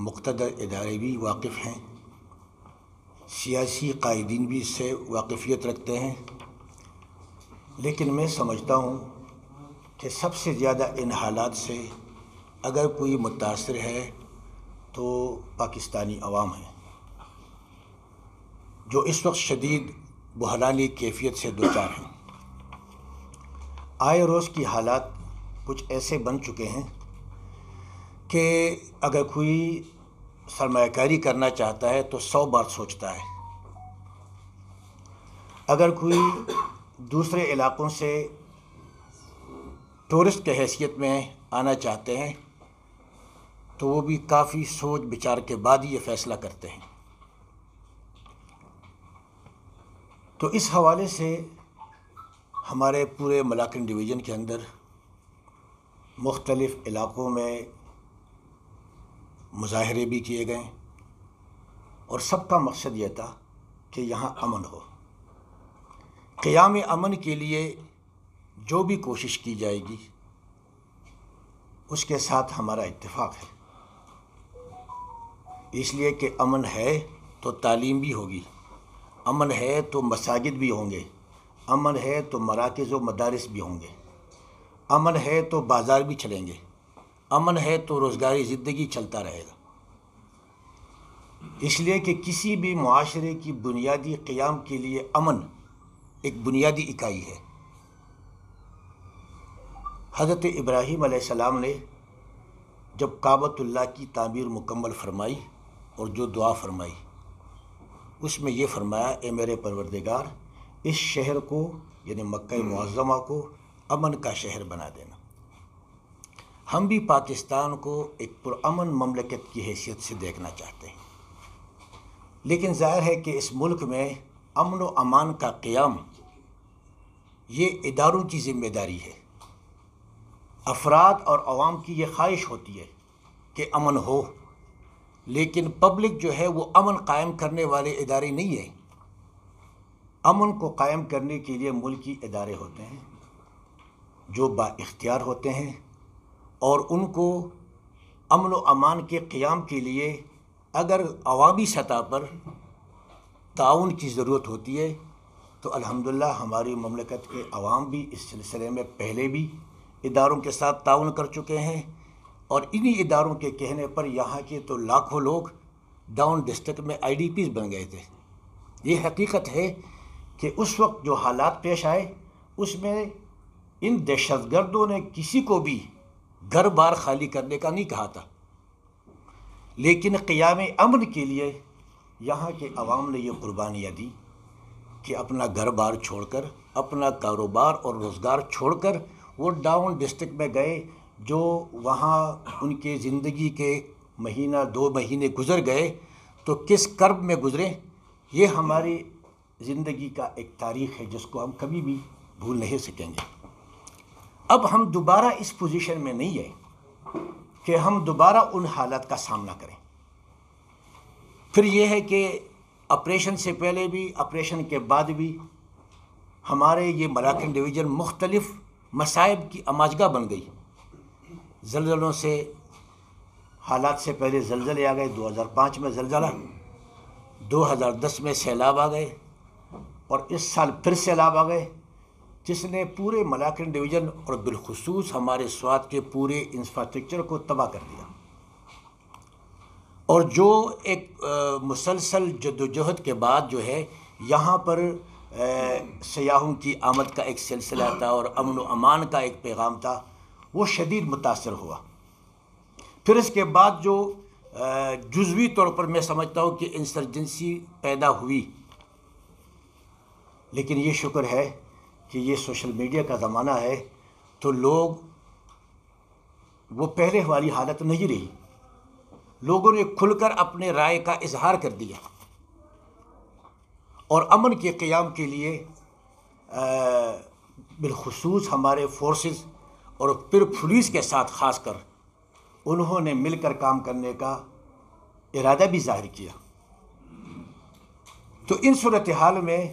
مقتدر ادارے بھی واقف ہیں، سیاسی قائدین بھی اس سے واقفیت رکھتے ہیں، لیکن میں سمجھتا ہوں کہ سب سے زیادہ ان حالات سے اگر کوئی متاثر ہے تو پاکستانی عوام ہے، جو اس وقت شدید بحرانی کیفیت سے دوچار ہیں۔ آئے روز کی حالات کچھ ایسے بن چکے ہیں کہ اگر کوئی سرمایہ کاری کرنا چاہتا ہے تو 100 بار سوچتا ہے، اگر کوئی دوسرے علاقوں سے ٹورسٹ کے حیثیت میں آنا چاہتے ہیں تو وہ بھی کافی سوچ بچار کے بعد ہی یہ فیصلہ کرتے ہیں۔ تو اس حوالے سے ہمارے پورے ملاکنڈ ڈویژن کے اندر مختلف علاقوں میں مظاہرے بھی کیے گئے اور سب کا مقصد یہ تھا کہ یہاں امن ہو۔ قیام امن کے لیے جو بھی کوشش کی جائے گی اس کے ساتھ ہمارا اتفاق ہے، اس لیے کہ امن ہے تو تعلیم بھی ہوگی، امن ہے تو مساجد بھی ہوں گے، امن ہے تو مراکز و مدارس بھی ہوں گے، امن ہے تو بازار بھی چلیں گے، امن ہے تو روزگاری زندگی چلتا رہے گا۔ اس لیے کہ کسی بھی معاشرے کی بنیادی قیام کے لیے امن ایک بنیادی اکائی ہے۔ حضرت ابراہیم علیہ السلام نے جب کعبۃ اللہ کی تعمیر مکمل فرمائی اور جو دعا فرمائی اس میں یہ فرمایا، اے میرے پروردگار اس شہر کو یعنی مکہ معظمہ کو امن کا شہر بنا دینا۔ ہم بھی پاکستان کو ایک پرامن مملکت کی حیثیت سے دیکھنا چاہتے ہیں، لیکن ظاہر ہے کہ اس ملک میں امن و امان کا قیام یہ اداروں کی ذمہ داری ہے۔ افراد اور عوام کی یہ خواہش ہوتی ہے کہ امن ہو، لیکن پبلک جو ہے وہ امن قائم کرنے والے ادارے نہیں ہیں۔ امن کو قائم کرنے کے لیے ملکی ادارے ہوتے ہیں جو با اختیار ہوتے ہیں، اور ان کو امن و امان کے قیام کے لیے اگر عوامی سطح پر تعاون کی ضرورت ہوتی ہے تو الحمدللہ ہماری مملکت کے عوام بھی اس سلسلے میں پہلے بھی اداروں کے ساتھ تعاون کر چکے ہیں، اور انہی اداروں کے کہنے پر یہاں کے تو لاکھوں لوگ ڈاؤن ڈسٹرکٹ میں IDPs بن گئے تھے۔ یہ حقیقت ہے کہ اس وقت جو حالات پیش آئے اس میں ان دہشت گردوں نے کسی کو بھی گھر بار خالی کرنے کا نہیں کہا تھا، لیکن قیام امن کے لیے یہاں کے عوام نے یہ قربانیاں دی کہ اپنا گھر بار چھوڑ کر، اپنا کاروبار اور روزگار چھوڑ کر وہ ڈاؤن ڈسٹرکٹ میں گئے، جو وہاں ان کے زندگی کے مہینہ 2 مہینے گزر گئے تو کس کرب میں گزرے، یہ ہماری زندگی کا ایک تاریخ ہے جس کو ہم کبھی بھی بھول نہیں سکیں گے۔ اب ہم دوبارہ اس پوزیشن میں نہیں ہیں کہ ہم دوبارہ ان حالات کا سامنا کریں۔ پھر یہ ہے کہ آپریشن سے پہلے بھی آپریشن کے بعد بھی ہمارے یہ ملاکنڈ ڈویژن مختلف مصائب کی اماجگاہ بن گئی۔ زلزلوں سے حالات سے پہلے زلزلے آ گئے، 2005 میں زلزلہ، 2010 میں سیلاب آ گئے، اور اس سال پھر سیلاب آ گئے، جس نے پورے ملاکنڈ ڈویژن اور بالخصوص ہمارے سوات کے پورے انفراسٹرکچر کو تباہ کر دیا، اور جو ایک مسلسل جدوجہد کے بعد جو ہے یہاں پر سیاحوں کی آمد کا ایک سلسلہ تھا اور امن و امان کا ایک پیغام تھا، وہ شدید متاثر ہوا۔ پھر اس کے بعد جو جزوی طور پر میں سمجھتا ہوں کہ انسرجنسی پیدا ہوئی، لیکن یہ شکر ہے کہ یہ سوشل میڈیا کا زمانہ ہے تو لوگ وہ پہلے والی حالت نہیں رہی، لوگوں نے کھل کر اپنے رائے کا اظہار کر دیا، اور امن کے قیام کے لیے بالخصوص ہمارے فورسز اور پھر پولیس کے ساتھ خاص کر انہوں نے مل کر کام کرنے کا ارادہ بھی ظاہر کیا۔ تو ان صورتحال میں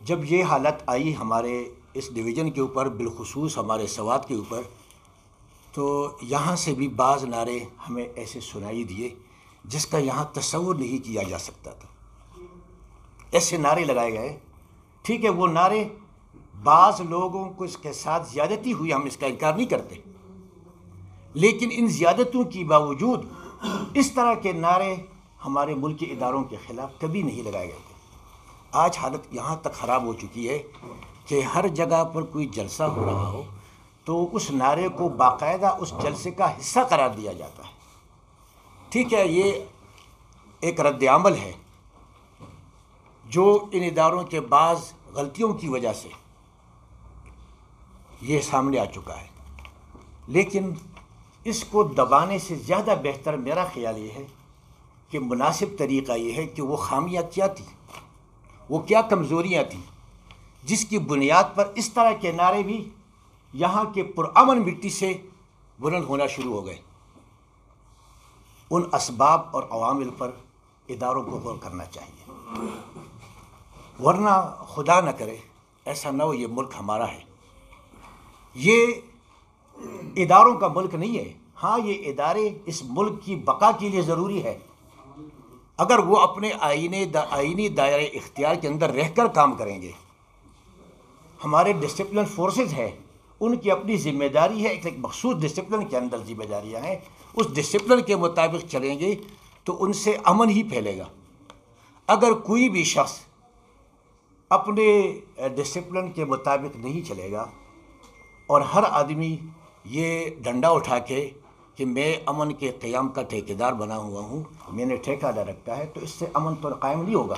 جب یہ حالت آئی ہمارے اس ڈویژن کے اوپر، بالخصوص ہمارے سوات کے اوپر، تو تو یہاں سے بھی بعض نعرے ہمیں ایسے سنائی دیے جس کا یہاں تصور نہیں کیا جا سکتا تھا. ایسے نعرے لگائے گئے. ٹھیک ہے، وہ نعرے بعض لوگوں کو اس کے ساتھ زیادتی ہوئی، ہم اس کا انکار نہیں کرتے، لیکن ان زیادتوں کی باوجود اس طرح کے نعرے ہمارے ملک کے اداروں کے خلاف کبھی نہیں لگائے گئے تھے. آج حالت یہاں تک خراب ہو چکی ہے کہ ہر جگہ پر کوئی جلسہ ہو رہا ہو تو اس نعرے کو باقاعدہ اس جلسے کا حصہ قرار دیا جاتا ہے. ٹھیک ہے، یہ ایک رد عمل ہے جو ان اداروں کے بعض غلطیوں کی وجہ سے یہ سامنے آ چکا ہے، لیکن اس کو دبانے سے زیادہ بہتر میرا خیال یہ ہے کہ مناسب طریقہ یہ ہے کہ وہ خامیاں کیا تھیں، وہ کیا کمزوریاں تھیں جس کی بنیاد پر اس طرح کے نعرے بھی یہاں کے پرامن مٹی سے بلند ہونا شروع ہو گئے. ان اسباب اور عوامل پر اداروں کو غور کرنا چاہیے، ورنہ خدا نہ کرے ایسا نہ ہو یہ ملک ہمارا ہے. یہ اداروں کا ملک نہیں ہے. ہاں، یہ ادارے اس ملک کی بقا کے لیے ضروری ہے. اگر وہ اپنے آئینی دائرۂ اختیار کے اندر رہ کر کام کریں گے. ہمارے ڈسپلن فورسز ہیں، ان کی اپنی ذمہ داری ہے، ایک مخصوص ڈسپلن کے اندر ذمہ داریاں ہیں. اس ڈسپلن کے مطابق چلیں گے تو ان سے امن ہی پھیلے گا. اگر کوئی بھی شخص اپنے ڈسپلن کے مطابق نہیں چلے گا اور ہر آدمی یہ ڈنڈا اٹھا کے کہ میں امن کے قیام کا ٹھیکیدار بنا ہوا ہوں، میں نے ٹھیکہ لے رکھا ہے، تو اس سے امن تو قائم نہیں ہوگا.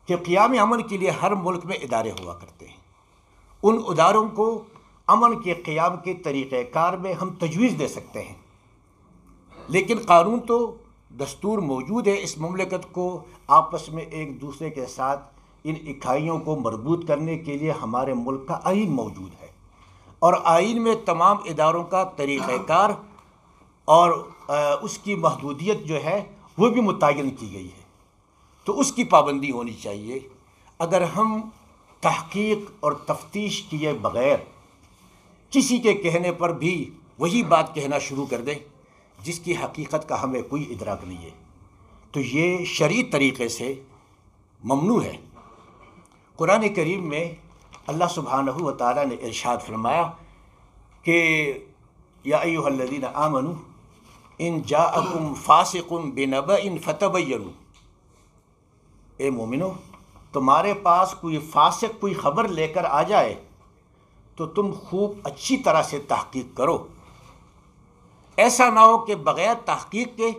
کہ قیام امن کے لیے ہر ملک میں ادارے ہوا کرتے ہیں. ان اداروں کو امن کے قیام کے طریقہ کار میں ہم تجویز دے سکتے ہیں، لیکن قانون تو دستور موجود ہے. اس مملکت کو آپس میں ایک دوسرے کے ساتھ ان اکائیوں کو مربوط کرنے کے لیے ہمارے ملک کا آئین موجود ہے، اور آئین میں تمام اداروں کا طریقہ کار اور اس کی محدودیت جو ہے وہ بھی متعین کی گئی ہے. تو اس کی پابندی ہونی چاہیے. اگر ہم تحقیق اور تفتیش کیے بغیر کسی کے کہنے پر بھی وہی بات کہنا شروع کر دیں جس کی حقیقت کا ہمیں کوئی ادراک نہیں ہے، تو یہ شرعی طریقے سے ممنوع ہے. قرآن کریم میں اللہ سبحانہ و تعالیٰ نے ارشاد فرمایا کہ یا ایھا الذین آمنوا ان جاءکم فاسق بنبأ فتبینوا، اے مومنو، تمہارے پاس کوئی فاسق کوئی خبر لے کر آ جائے تو تم خوب اچھی طرح سے تحقیق کرو. ایسا نہ ہو کہ بغیر تحقیق کے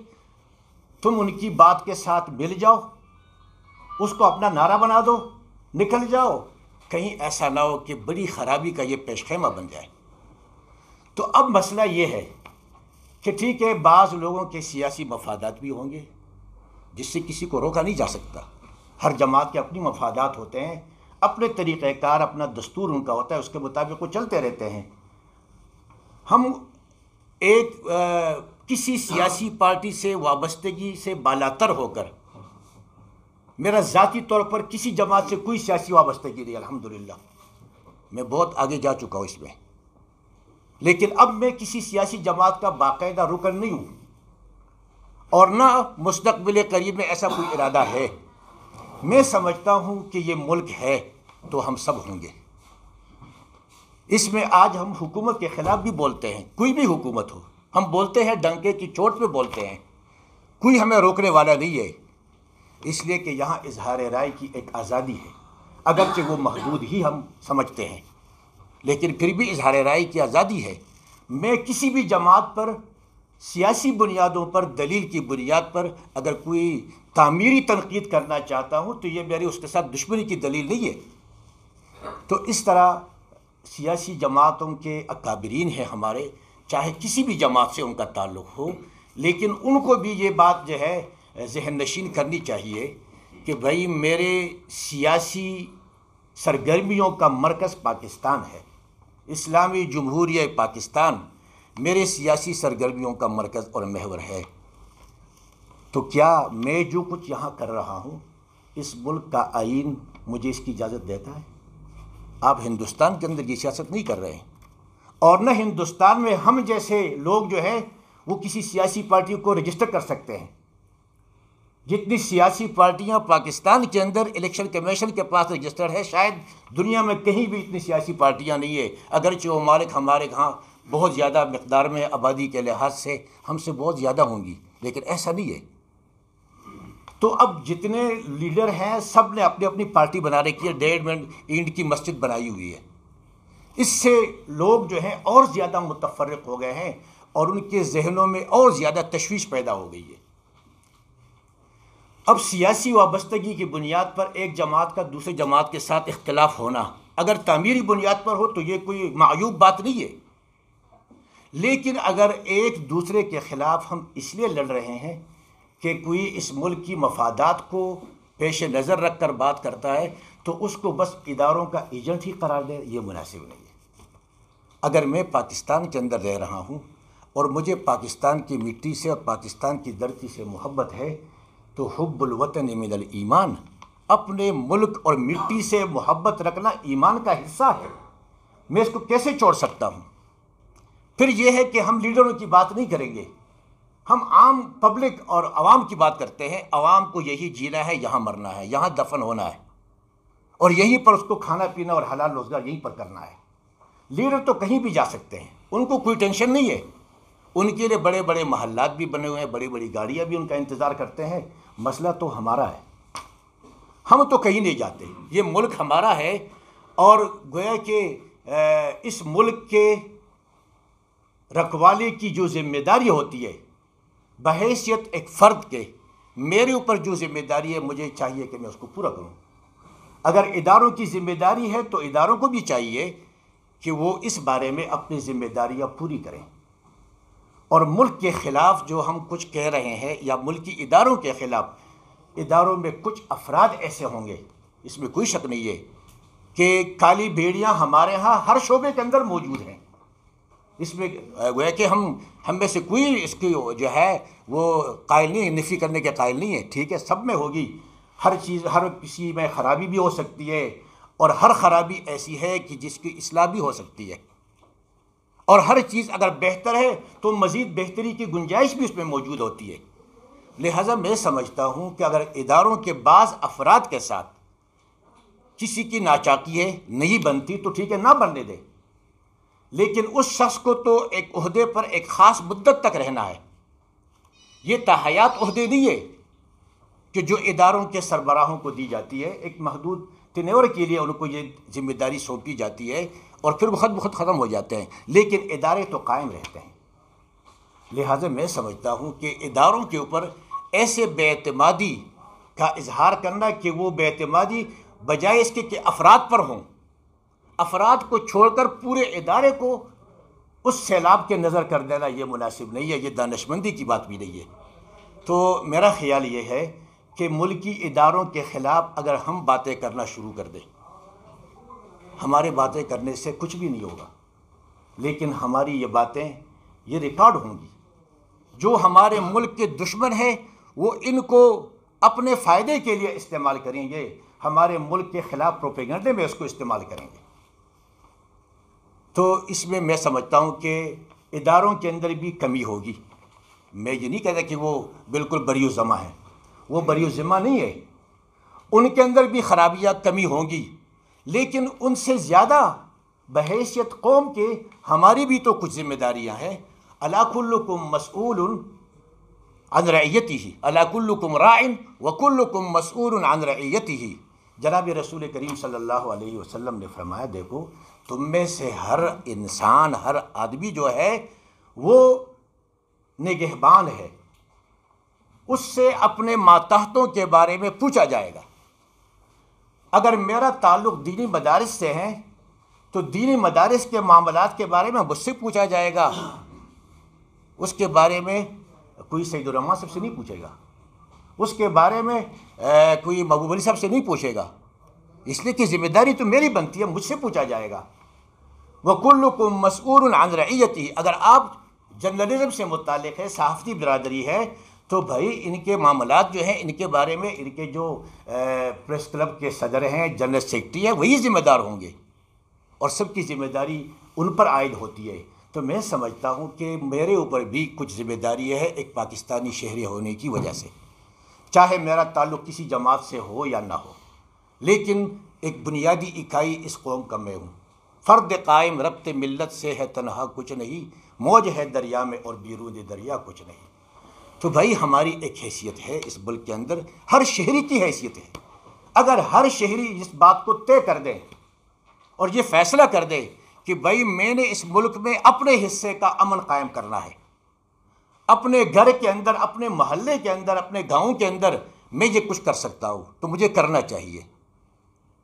تم ان کی بات کے ساتھ مل جاؤ، اس کو اپنا نعرہ بنا دو، نکل جاؤ. کہیں ایسا نہ ہو کہ بڑی خرابی کا یہ پیش خیمہ بن جائے. تو اب مسئلہ یہ ہے کہ ٹھیک ہے، بعض لوگوں کے سیاسی مفادات بھی ہوں گے جس سے کسی کو روکا نہیں جا سکتا. ہر جماعت کے اپنی مفادات ہوتے ہیں، اپنے طریقہ کار، اپنا دستور ان کا ہوتا ہے، اس کے مطابق وہ چلتے رہتے ہیں. ہم ایک کسی سیاسی پارٹی سے وابستگی سے بالاتر ہو کر، میرا ذاتی طور پر کسی جماعت سے کوئی سیاسی وابستگی نہیں، الحمدللہ میں بہت آگے جا چکا ہوں اس میں، لیکن اب میں کسی سیاسی جماعت کا باقاعدہ رکن نہیں ہوں، اور نہ مستقبل قریب میں ایسا کوئی ارادہ ہے. میں سمجھتا ہوں کہ یہ ملک ہے تو ہم سب ہوں گے. اس میں آج ہم حکومت کے خلاف بھی بولتے ہیں، کوئی بھی حکومت ہو، ہم بولتے ہیں ڈنکے کی چوٹ پہ بولتے ہیں، کوئی ہمیں روکنے والا نہیں ہے. اس لیے کہ یہاں اظہار رائے کی ایک آزادی ہے، اگرچہ وہ محدود ہی ہم سمجھتے ہیں، لیکن پھر بھی اظہار رائے کی آزادی ہے. میں کسی بھی جماعت پر سیاسی بنیادوں پر، دلیل کی بنیاد پر اگر کوئی تعمیری تنقید کرنا چاہتا ہوں تو یہ میری اس کے ساتھ دشمنی کی دلیل نہیں ہے. تو اس طرح سیاسی جماعتوں کے اکابرین ہیں ہمارے، چاہے کسی بھی جماعت سے ان کا تعلق ہو، لیکن ان کو بھی یہ بات جو ہے ذہن نشین کرنی چاہیے کہ بھائی میرے سیاسی سرگرمیوں کا مرکز پاکستان ہے، اسلامی جمہوریہ پاکستان میرے سیاسی سرگرمیوں کا مرکز اور محور ہے. تو کیا میں جو کچھ یہاں کر رہا ہوں اس ملک کا آئین مجھے اس کی اجازت دیتا ہے؟ آپ ہندوستان کے اندر یہ سیاست نہیں کر رہے ہیں، اور نہ ہندوستان میں ہم جیسے لوگ جو ہیں وہ کسی سیاسی پارٹی کو رجسٹر کر سکتے ہیں۔ جتنی سیاسی پارٹیاں پاکستان کے اندر الیکشن کمیشن کے پاس رجسٹر ہے، شاید دنیا میں کہیں بھی اتنی سیاسی پارٹیاں نہیں ہے، اگرچہ وہ ممالک ہمارے ہاں بہت زیادہ مقدار میں آبادی کے لحاظ سے ہم سے بہت زیادہ ہوں گی، لیکن ایسا نہیں ہے۔ تو اب جتنے لیڈر ہیں سب نے اپنی اپنی پارٹی بنا رکھی ہے، ڈیڑھ اینٹ کی مسجد بنائی ہوئی ہے۔ اس سے لوگ جو ہیں اور زیادہ متفرق ہو گئے ہیں اور ان کے ذہنوں میں اور زیادہ تشویش پیدا ہو گئی ہے۔ اب سیاسی وابستگی کی بنیاد پر ایک جماعت کا دوسرے جماعت کے ساتھ اختلاف ہونا اگر تعمیری بنیاد پر ہو تو یہ کوئی معیوب بات نہیں ہے، لیکن اگر ایک دوسرے کے خلاف ہم اس لیے لڑ رہے ہیں کہ کوئی اس ملک کی مفادات کو پیش نظر رکھ کر بات کرتا ہے تو اس کو بس اداروں کا ایجنٹ ہی قرار دے، یہ مناسب نہیں ہے۔ اگر میں پاکستان کے اندر رہ رہا ہوں اور مجھے پاکستان کی مٹی سے اور پاکستان کی دھرتی سے محبت ہے تو حب الوطن من الایمان، اپنے ملک اور مٹی سے محبت رکھنا ایمان کا حصہ ہے، میں اس کو کیسے چھوڑ سکتا ہوں؟ پھر یہ ہے کہ ہم لیڈروں کی بات نہیں کریں گے، ہم عام پبلک اور عوام کی بات کرتے ہیں۔ عوام کو یہی جینا ہے، یہاں مرنا ہے، یہاں دفن ہونا ہے اور یہیں پر اس کو کھانا پینا اور حلال روزگار یہیں پر کرنا ہے۔ لیڈر تو کہیں بھی جا سکتے ہیں، ان کو کوئی ٹینشن نہیں ہے، ان کے لیے بڑے بڑے محلات بھی بنے ہوئے ہیں، بڑی بڑی گاڑیاں بھی ان کا انتظار کرتے ہیں۔ مسئلہ تو ہمارا ہے، ہم تو کہیں نہیں جاتے، یہ ملک ہمارا ہے اور گویا کہ اس ملک کے رکھوالی کی جو ذمہ داری ہوتی ہے بحیثیت ایک فرد کے، میرے اوپر جو ذمہ داری ہے مجھے چاہیے کہ میں اس کو پورا کروں۔ اگر اداروں کی ذمہ داری ہے تو اداروں کو بھی چاہیے کہ وہ اس بارے میں اپنی ذمہ داریاں پوری کریں، اور ملک کے خلاف جو ہم کچھ کہہ رہے ہیں یا ملکی اداروں کے خلاف، اداروں میں کچھ افراد ایسے ہوں گے، اس میں کوئی شک نہیں ہے کہ کالی بھیڑیاں ہمارے ہاں ہر شعبے کے اندر موجود ہیں۔ اس میں گویا کہ ہم میں سے کوئی اس کی جو ہے وہ قائل نہیں، نفی کرنے کے قائل نہیں ہے، ٹھیک ہے، سب میں ہوگی، ہر چیز، ہر کسی میں خرابی بھی ہو سکتی ہے اور ہر خرابی ایسی ہے کہ جس کی اصلاح بھی ہو سکتی ہے، اور ہر چیز اگر بہتر ہے تو مزید بہتری کی گنجائش بھی اس میں موجود ہوتی ہے۔ لہٰذا میں سمجھتا ہوں کہ اگر اداروں کے بعض افراد کے ساتھ کسی کی ناچاکی ہے، نہیں بنتی تو ٹھیک ہے، نہ بننے دے، لیکن اس شخص کو تو ایک عہدے پر ایک خاص مدت تک رہنا ہے۔ یہ تاحیات عہدے نہیں ہے کہ جو اداروں کے سربراہوں کو دی جاتی ہے، ایک محدود تنیور کے لیے ان کو یہ ذمہ داری سونپی جاتی ہے اور پھر وہ خود ختم ہو جاتے ہیں، لیکن ادارے تو قائم رہتے ہیں۔ لہٰذا میں سمجھتا ہوں کہ اداروں کے اوپر ایسے بے اعتمادی کا اظہار کرنا کہ وہ بے اعتمادی بجائے اس کے کہ افراد پر ہوں، افراد کو چھوڑ کر پورے ادارے کو اس سیلاب کے نظر کر دینا، یہ مناسب نہیں ہے، یہ دانشمندی کی بات بھی نہیں ہے۔ تو میرا خیال یہ ہے کہ ملکی اداروں کے خلاف اگر ہم باتیں کرنا شروع کر دیں، ہمارے باتیں کرنے سے کچھ بھی نہیں ہوگا، لیکن ہماری یہ باتیں یہ ریکارڈ ہوں گی۔ جو ہمارے ملک کے دشمن ہیں وہ ان کو اپنے فائدے کے لیے استعمال کریں گے، ہمارے ملک کے خلاف پروپیگنڈے میں اس کو استعمال کریں گے۔ تو اس میں سمجھتا ہوں کہ اداروں کے اندر بھی کمی ہوگی۔ میں یہ نہیں کہتا کہ وہ بالکل بری الذمہ ہیں، وہ بری الذمہ نہیں ہے، ان کے اندر بھی خرابیاں کمی ہوں گی، لیکن ان سے زیادہ بحیثیت قوم کے ہماری بھی تو کچھ ذمہ داریاں ہیں۔ الا کلکم مسئول عن رعیتہ، الا کلکم راع وکلکم مسئول عن رعیتہ۔ جناب رسول کریم صلی اللہ علیہ وسلم نے فرمایا، دیکھو تم میں سے ہر انسان، ہر آدمی جو ہے وہ نگہبان ہے، اس سے اپنے ماتحتوں کے بارے میں پوچھا جائے گا۔ اگر میرا تعلق دینی مدارس سے ہے تو دینی مدارس کے معاملات کے بارے میں مجھ سے پوچھا جائے گا، اس کے بارے میں کوئی سید الرحمٰن صاحب سے نہیں پوچھے گا، اس کے بارے میں کوئی محبوب علی صاحب سے نہیں پوچھے گا، اس لیے کہ ذمہ داری تو میری بنتی ہے، مجھ سے پوچھا جائے گا۔ وَكُلُّكُمْ مَسْئُولٌ عَنْ رَعِيَّتِهِ۔ اگر آپ جرنلزم سے متعلق ہے، صحافتی برادری ہے، تو بھائی ان کے معاملات جو ہیں، ان کے بارے میں ان کے جو پریس کلب کے صدر ہیں، جنرل سیکرٹری ہیں، وہی ذمہ دار ہوں گے، اور سب کی ذمہ داری ان پر عائد ہوتی ہے۔ تو میں سمجھتا ہوں کہ میرے اوپر بھی کچھ ذمہ داری ہے ایک پاکستانی شہری ہونے کی وجہ سے، چاہے میرا تعلق کسی جماعت سے ہو یا نہ ہو، لیکن ایک بنیادی اکائی اس قوم کا میں ہوں۔ فرد قائم ربط ملت سے ہے تنہا کچھ نہیں، موج ہے دریا میں اور بیرون دریا کچھ نہیں۔ تو بھائی ہماری ایک حیثیت ہے اس ملک کے اندر، ہر شہری کی حیثیت ہے۔ اگر ہر شہری اس بات کو طے کر دے اور یہ فیصلہ کر دے کہ بھائی میں نے اس ملک میں اپنے حصے کا امن قائم کرنا ہے، اپنے گھر کے اندر، اپنے محلے کے اندر، اپنے گاؤں کے اندر میں یہ کچھ کر سکتا ہوں تو مجھے کرنا چاہیے۔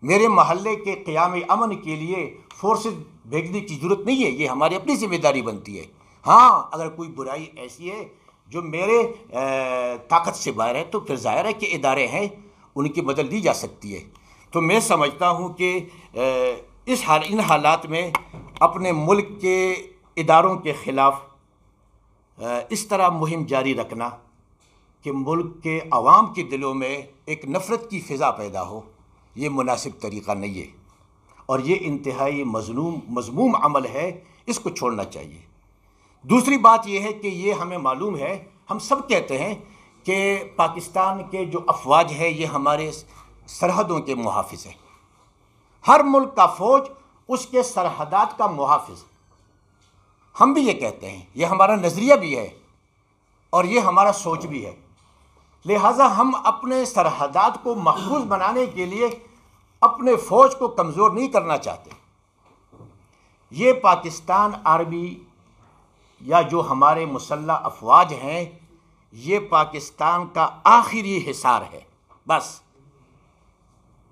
میرے محلے کے قیام امن کے لیے فورسز بھیجنے کی ضرورت نہیں ہے، یہ ہماری اپنی ذمہ داری بنتی ہے۔ ہاں اگر کوئی برائی ایسی ہے جو میرے طاقت سے باہر ہے تو پھر ظاہر ہے کہ ادارے ہیں، ان کی مدد لی جا سکتی ہے۔ تو میں سمجھتا ہوں کہ ان حالات میں اپنے ملک کے اداروں کے خلاف اس طرح مہم جاری رکھنا کہ ملک کے عوام کے دلوں میں ایک نفرت کی فضا پیدا ہو، یہ مناسب طریقہ نہیں ہے، اور یہ انتہائی مذموم عمل ہے، اس کو چھوڑنا چاہیے۔ دوسری بات یہ ہے کہ یہ ہمیں معلوم ہے، ہم سب کہتے ہیں کہ پاکستان کے جو افواج ہے یہ ہمارے سرحدوں کے محافظ ہیں۔ ہر ملک کا فوج اس کے سرحدات کا محافظ، ہم بھی یہ کہتے ہیں، یہ ہمارا نظریہ بھی ہے اور یہ ہمارا سوچ بھی ہے۔ لہٰذا ہم اپنے سرحدات کو محفوظ بنانے کے لیے اپنے فوج کو کمزور نہیں کرنا چاہتے۔ یہ پاکستان آرمی یا جو ہمارے مسلح افواج ہیں یہ پاکستان کا آخری حصار ہے، بس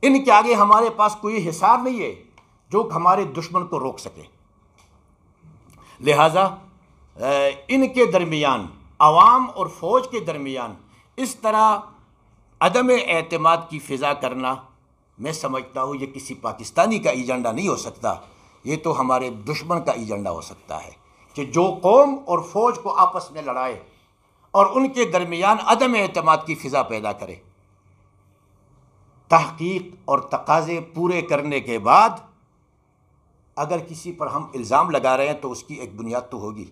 ان کے آگے ہمارے پاس کوئی حصار نہیں ہے جو ہمارے دشمن کو روک سکے۔ لہٰذا ان کے درمیان، عوام اور فوج کے درمیان اس طرح عدم اعتماد کی فضا کرنا، میں سمجھتا ہوں یہ کسی پاکستانی کا ایجنڈا نہیں ہو سکتا، یہ تو ہمارے دشمن کا ایجنڈا ہو سکتا ہے کہ جو قوم اور فوج کو آپس میں لڑائے اور ان کے درمیان عدم اعتماد کی فضا پیدا کرے۔ تحقیق اور تقاضے پورے کرنے کے بعد اگر کسی پر ہم الزام لگا رہے ہیں تو اس کی ایک بنیاد تو ہوگی،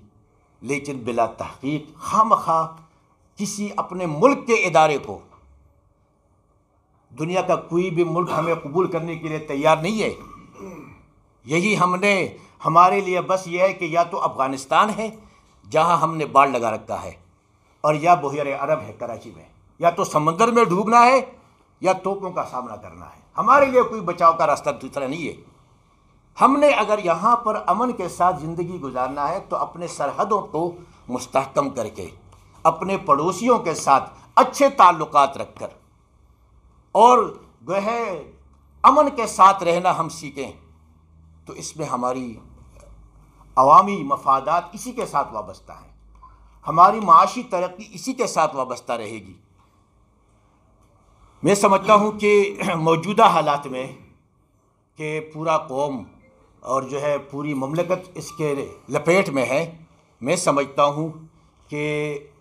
لیکن بلا تحقیق خواہ کسی اپنے ملک کے ادارے کو، دنیا کا کوئی بھی ملک ہمیں قبول کرنے کے لیے تیار نہیں ہے۔ یہی ہمارے لیے بس یہ ہے کہ یا تو افغانستان ہے جہاں ہم نے باڑ لگا رکھا ہے، اور یا بحیرہ عرب ہے کراچی میں، یا تو سمندر میں ڈوبنا ہے یا توپوں کا سامنا کرنا ہے۔ ہمارے لیے کوئی بچاؤ کا راستہ دوسرا نہیں ہے۔ ہم نے اگر یہاں پر امن کے ساتھ زندگی گزارنا ہے تو اپنے سرحدوں کو مستحکم کر کے، اپنے پڑوسیوں کے ساتھ اچھے تعلقات رکھ کر اور امن کے ساتھ رہنا ہم سیکھیں، تو اس میں ہماری عوامی مفادات اسی کے ساتھ وابستہ ہیں، ہماری معاشی ترقی اسی کے ساتھ وابستہ رہے گی۔ میں سمجھتا ہوں کہ موجودہ حالات میں کہ پورا قوم اور پوری مملکت اس کے لپیٹ میں ہے، میں سمجھتا ہوں کہ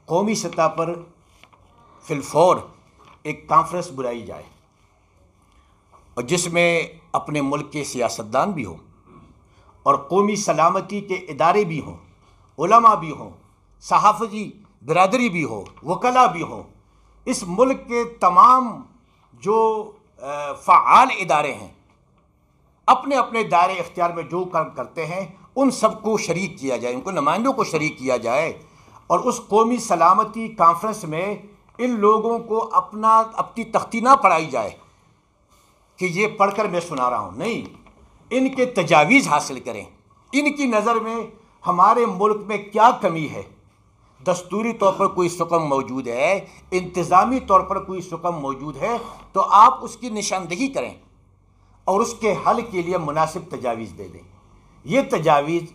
قومی سطح پر فی الفور ایک کانفرنس بلائی جائے، اور جس میں اپنے ملک کے سیاستدان بھی ہوں اور قومی سلامتی کے ادارے بھی ہوں، علماء بھی ہوں، صحافتی برادری بھی ہو، وکلاء بھی ہوں، اس ملک کے تمام جو فعال ادارے ہیں اپنے اپنے دائرے اختیار میں جو کام کرتے ہیں ان سب کو شریک کیا جائے، ان کو نمائندوں کو شریک کیا جائے، اور اس قومی سلامتی کانفرنس میں ان لوگوں کو اپنی تختی نہ پڑھائی جائے کہ یہ پڑھ کر میں سنا رہا ہوں، نہیں، ان کے تجاویز حاصل کریں، ان کی نظر میں ہمارے ملک میں کیا کمی ہے، دستوری طور پر کوئی سقم موجود ہے، انتظامی طور پر کوئی سقم موجود ہے، تو آپ اس کی نشاندہی کریں اور اس کے حل کے لیے مناسب تجاویز دے دیں۔ یہ تجاویز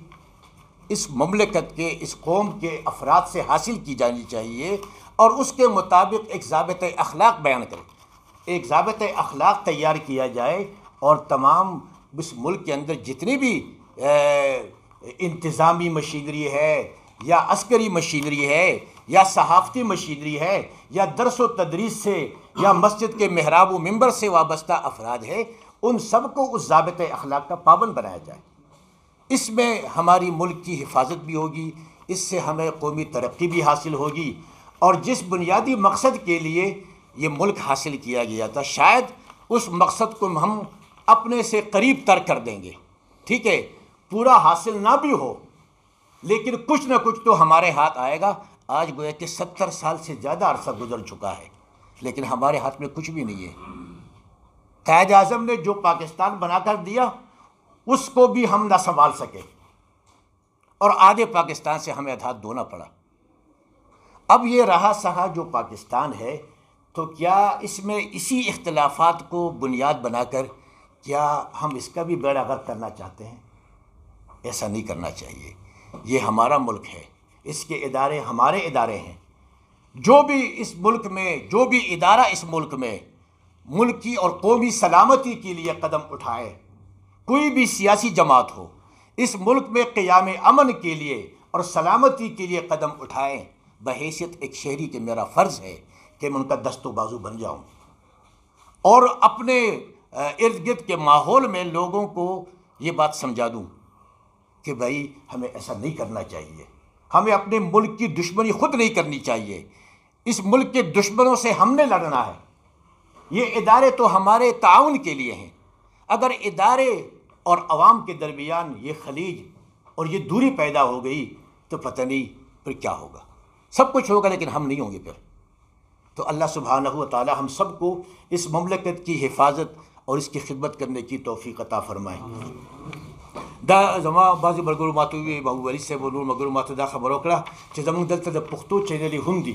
اس مملکت کے، اس قوم کے افراد سے حاصل کی جانی چاہیے، اور اس کے مطابق ایک ضابطۂ اخلاق بیان کریں، ایک ضابطۂ اخلاق تیار کیا جائے، اور تمام اس ملک کے اندر جتنی بھی انتظامی مشینری ہے یا عسکری مشینری ہے یا صحافتی مشینری ہے یا درس و تدریس سے یا مسجد کے محراب و ممبر سے وابستہ افراد ہے، ان سب کو اس ضابطۂ اخلاق کا پابند بنایا جائے۔ اس میں ہماری ملک کی حفاظت بھی ہوگی، اس سے ہمیں قومی ترقی بھی حاصل ہوگی، اور جس بنیادی مقصد کے لیے یہ ملک حاصل کیا گیا تھا شاید اس مقصد کو ہم اپنے سے قریب تر کر دیں گے۔ ٹھیک ہے، پورا حاصل نہ بھی ہو لیکن کچھ نہ کچھ تو ہمارے ہاتھ آئے گا۔ آج گویا کہ 70 سال سے زیادہ عرصہ گزر چکا ہے لیکن ہمارے ہاتھ میں کچھ بھی نہیں ہے۔ قائد اعظم نے جو پاکستان بنا کر دیا اس کو بھی ہم نہ سنبھال سکے، اور آدھے پاکستان سے ہمیں ہاتھ دھونا پڑا۔ اب یہ رہا سہا جو پاکستان ہے، تو کیا اس میں اسی اختلافات کو بنیاد بنا کر کیا ہم اس کا بھی بیڑا غرق کرنا چاہتے ہیں؟ ایسا نہیں کرنا چاہیے۔ یہ ہمارا ملک ہے، اس کے ادارے ہمارے ادارے ہیں۔ جو بھی اس ملک میں، جو بھی ادارہ اس ملک میں ملک کی اور قومی سلامتی کے لیے قدم اٹھائے، کوئی بھی سیاسی جماعت ہو، اس ملک میں قیام امن کے لیے اور سلامتی کے لیے قدم اٹھائیں، بحیثیت ایک شہری کے میرا فرض ہے کہ میں ان کا دست و بازو بن جاؤں اور اپنے ارد گرد کے ماحول میں لوگوں کو یہ بات سمجھا دوں کہ بھائی ہمیں ایسا نہیں کرنا چاہیے، ہمیں اپنے ملک کی دشمنی خود نہیں کرنی چاہیے، اس ملک کے دشمنوں سے ہم نے لڑنا ہے۔ یہ ادارے تو ہمارے تعاون کے لیے ہیں، اگر ادارے اور عوام کے درمیان یہ خلیج اور یہ دوری پیدا ہو گئی تو پتہ نہیں پھر کیا ہوگا۔ سب کچھ ہوگا لیکن ہم نہیں ہوں گے پھر۔ تو اللہ سبحانہ و تعالی ہم سب کو اس مملکت کی حفاظت اور اس کی خدمت کرنے کی توفیق عطا فرمائے۔ دا زما بعضې ملګرو ماته وویل، محبوب علي صاحب او نور ملګرو ماته دا خبره وکړه چې زموږ دلته د پښتو چینلې هم دي